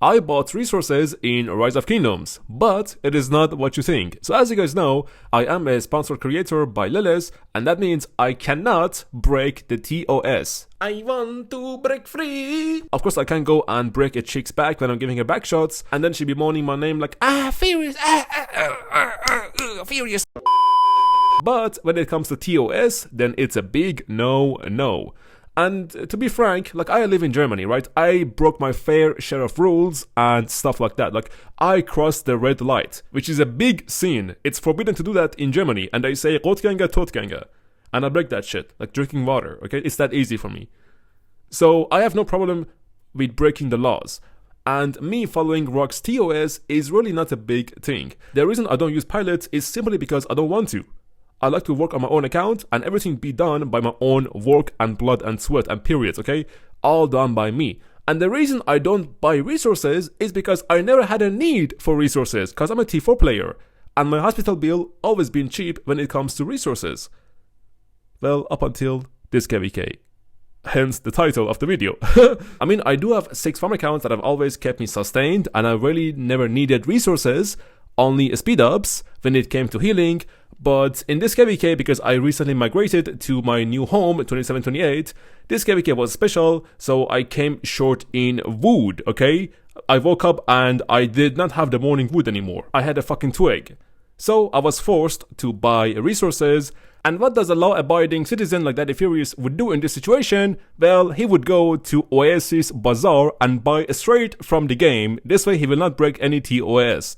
I bought resources in Rise of Kingdoms, but it is not what you think. So as you guys know, I am a sponsored creator by Lilith, and that means I cannot break the TOS. I want to break free. Of course, I can't go and break a chick's back when I'm giving her back shots, and then she'll be moaning my name like, Furious, Furious. But when it comes to TOS, then it's a big no. And to be frank, like, I live in Germany, right? I broke my fair share of rules and stuff like that. Like, I crossed the red light, which is a big sin. It's forbidden to do that in Germany, and they say 𝒟𝒹𝒹𝓎 𝐹𝓊𝓇𝒾𝑜𝓊𝓈. And I break that shit, like drinking water, okay? It's that easy for me. So I have no problem with breaking the laws. And me following Rock's TOS is really not a big thing. The reason I don't use pilots is simply because I don't want to. I like to work on my own account and everything be done by my own work and blood and sweat and periods, okay? All done by me. And the reason I don't buy resources is because I never had a need for resources, because I'm a T4 player. And my hospital bill always been cheap when it comes to resources. Well, up until this KVK. Hence the title of the video. I mean, I do have 6 farm accounts that have always kept me sustained, and I really never needed resources, only speed ups when it came to healing. But in this KVK, because I recently migrated to my new home, 2728, this KVK was special, so I came short in wood, okay? I woke up and I did not have the morning wood anymore. I had a fucking twig. So I was forced to buy resources. And what does a law-abiding citizen like Daddy Furious would do in this situation? Well, he would go to Oasis Bazaar and buy straight from the game. This way he will not break any TOS.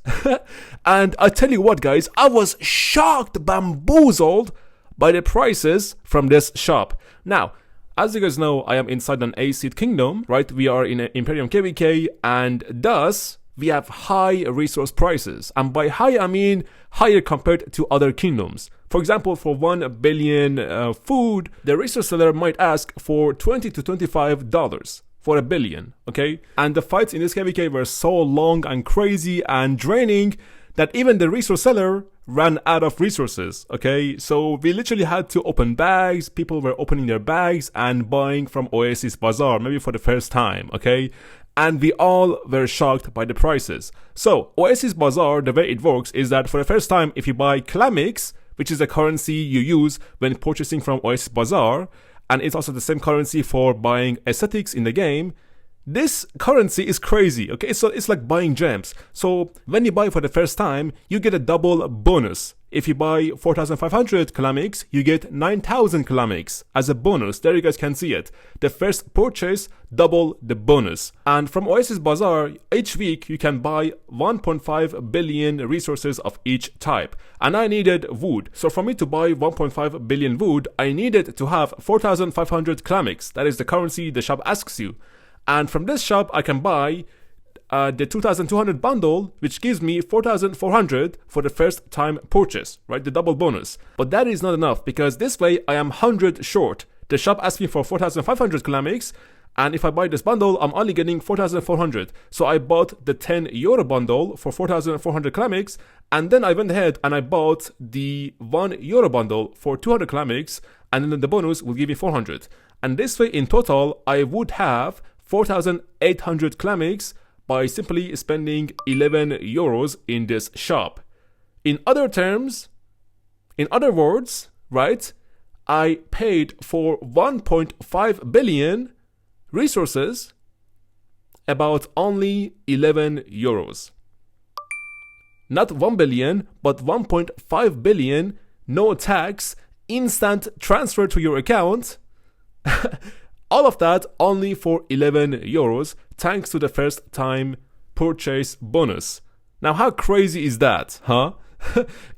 And I tell you what, guys, I was shocked, bamboozled by the prices from this shop. Now, as you guys know, I am inside an AC kingdom, right? We are in an Imperium KVK, and thus we have high resource prices. And by high, I mean higher compared to other kingdoms. For example, for 1 billion food, the resource seller might ask for $20 to $25 for 1 billion, okay? And the fights in this KVK were so long and crazy and draining that even the resource seller ran out of resources, okay? So we literally had to open bags. People were opening their bags and buying from Oasis Bazaar, maybe for the first time, okay? And we all were shocked by the prices. So Oasis Bazaar, the way it works is that for the first time, if you buy 𝒟𝒹𝒹𝓎, which is the currency you use when purchasing from Oasis Bazaar, and it's also the same currency for buying aesthetics in the game, this currency is crazy, okay? So it's like buying gems. So when you buy for the first time, you get a double bonus. If you buy 4,500 𝒟𝒹𝒹𝓎, you get 9,000 𝒟𝒹𝒹𝓎 as a bonus. There you guys can see it. The first purchase, double the bonus. And from Oasis Bazaar, each week you can buy 1.5 billion resources of each type. And I needed wood. So for me to buy 1.5 billion wood, I needed to have 4,500 𝒟𝒹𝒹𝓎. That is the currency the shop asks you. And from this shop, I can buy the 2,200 bundle, which gives me 4,400 for the first time purchase, right? The double bonus. But that is not enough, because this way I am 100 short. The shop asked me for 4,500 𝒟𝒹𝒹𝓎, and if I buy this bundle, I'm only getting 4,400. So I bought the 10 euro bundle for 4,400 𝒟𝒹𝒹𝓎, and then I went ahead and I bought the 1 euro bundle for 200 𝒟𝒹𝒹𝓎, and then the bonus will give me 400. And this way, in total, I would have 4,800 𝒟𝒹𝒹𝓎 by simply spending 11 euros in this shop. In other words, right, I paid for 1.5 billion resources about only 11 euros. Not 1 billion, but 1.5 billion, no tax, instant transfer to your account. All of that only for 11 euros, thanks to the first time purchase bonus. Now, how crazy is that, huh?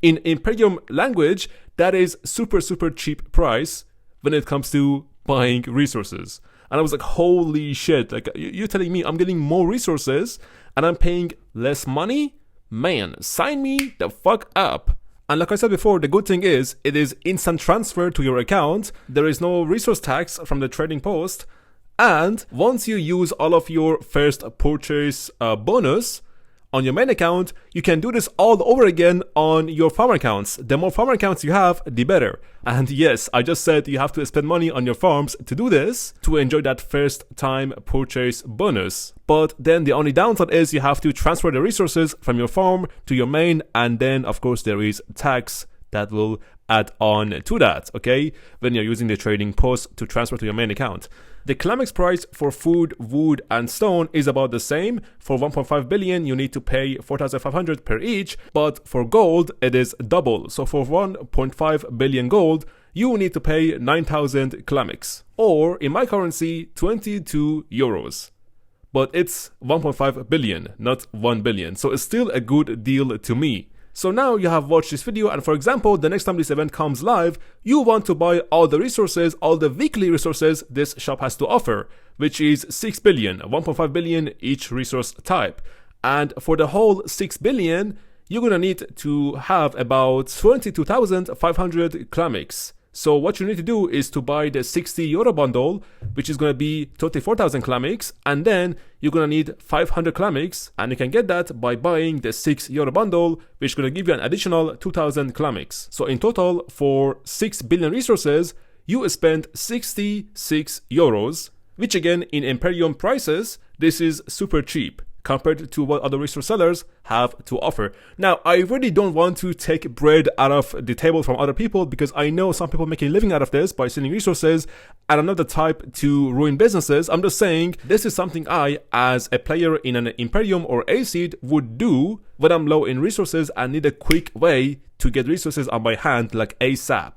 In Imperium language, that is super cheap price when it comes to buying resources. And I was like, holy shit, like, you're telling me I'm getting more resources and I'm paying less money? Man, sign me the fuck up. And like I said before, the good thing is, it is instant transfer to your account. There is no resource tax from the trading post. And once you use all of your first purchase bonus, on your main account, you can do this all over again on your farm accounts. The more farm accounts you have, the better. And yes, I just said you have to spend money on your farms to do this, to enjoy that first time purchase bonus. But then the only downside is you have to transfer the resources from your farm to your main, and then of course there is tax that will add on to that, okay, when you're using the trading post to transfer to your main account. The 𝒟𝒹𝒹𝓎 price for food, wood, and stone is about the same. For 1.5 billion, you need to pay 4,500 per each, but for gold, it is double. So for 1.5 billion gold, you need to pay 9,000 𝒟𝒹𝒹𝓎, or in my currency, 22 euros. But it's 1.5 billion, not 1 billion. So it's still a good deal to me. So now you have watched this video, and for example, the next time this event comes live, you want to buy all the resources, all the weekly resources this shop has to offer, which is 6 billion, 1.5 billion each resource type. And for the whole 6 billion, you're gonna need to have about 22,500 𝒟𝒹𝒹𝓎. So what you need to do is to buy the 60 euro bundle, which is going to be 24,000 𝒟𝒹𝒹𝓎, and then you're going to need 500 𝒟𝒹𝒹𝓎, and you can get that by buying the 6 euro bundle, which is going to give you an additional 2,000 𒟟𝒹𝒹𝓎. So in total, for 6 billion resources, you spend 66 euros, which again, in Imperium prices, this is super cheap compared to what other resource sellers have to offer. Now, I really don't want to take bread out of the table from other people, because I know some people making a living out of this by selling resources, and I'm not the type to ruin businesses. I'm just saying this is something I, as a player in an Imperium or A seed, would do when I'm low in resources and need a quick way to get resources on my hand, like ASAP,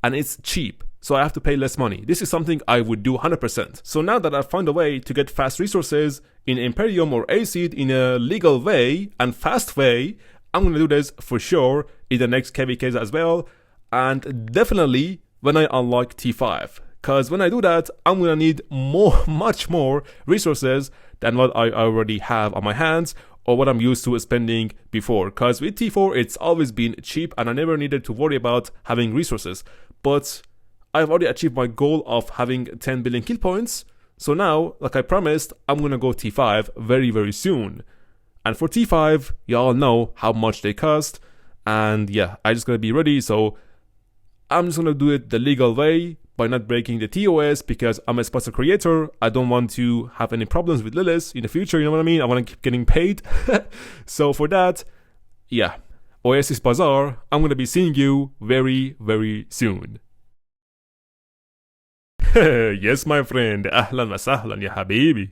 and it's cheap. So I have to pay less money. This is something I would do 100%. So now that I've found a way to get fast resources in Imperium or A seed in a legal way and fast way, I'm going to do this for sure in the next KVKs as well. And definitely when I unlock T5. Because when I do that, I'm going to need much more resources than what I already have on my hands, or what I'm used to spending before. Because with T4, it's always been cheap and I never needed to worry about having resources. But I've already achieved my goal of having 10 billion kill points. So now, like I promised, I'm gonna go T5 very soon. And for T5, y'all know how much they cost. And yeah, I just gotta be ready. So I'm just gonna do it the legal way by not breaking the TOS, because I'm a sponsor creator. I don't want to have any problems with Lilith in the future, you know what I mean? I wanna keep getting paid. So for that, yeah, Oasis Bazaar, I'm gonna be seeing you very soon. Yes, my friend. أهلا وسهلا يا حبيبي.